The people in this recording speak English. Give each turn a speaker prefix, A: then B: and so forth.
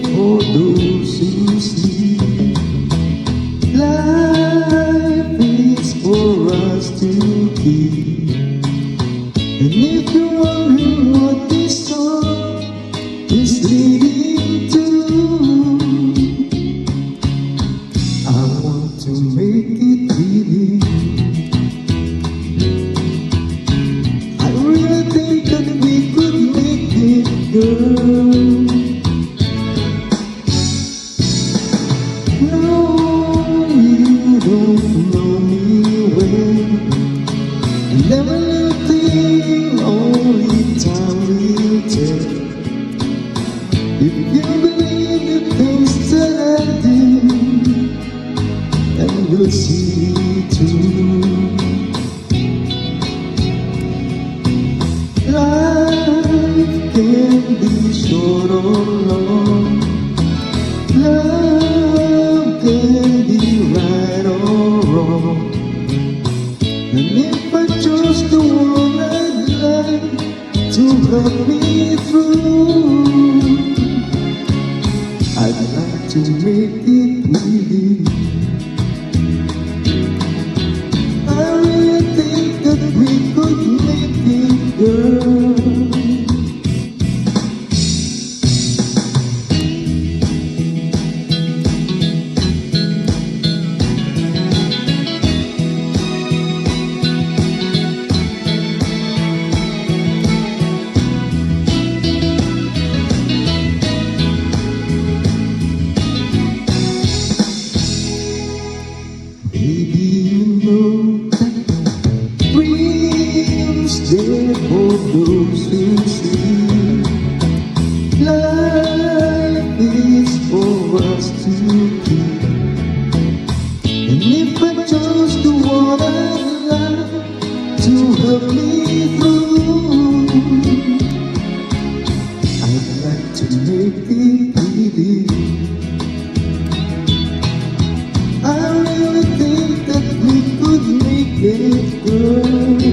A: for those who sleep. Life is for us to keep. And if you're wondering what this song is leading to, I want to make it really. I really think that we could make it, girl. No, you don't know me well, and everything only time will tell. If you believe the things that I do, and you'll see too. Life can be short or long. Love can be right or wrong. And if I chose the one I'd like to help me through, I'd like to make it really. I really think that we could make it, girl. Baby, you know that dreams there for those who sleep. Life is for us to keep. And if I chose the one I love to help me through, I'd like to make it really. I really think that we could make it, girl.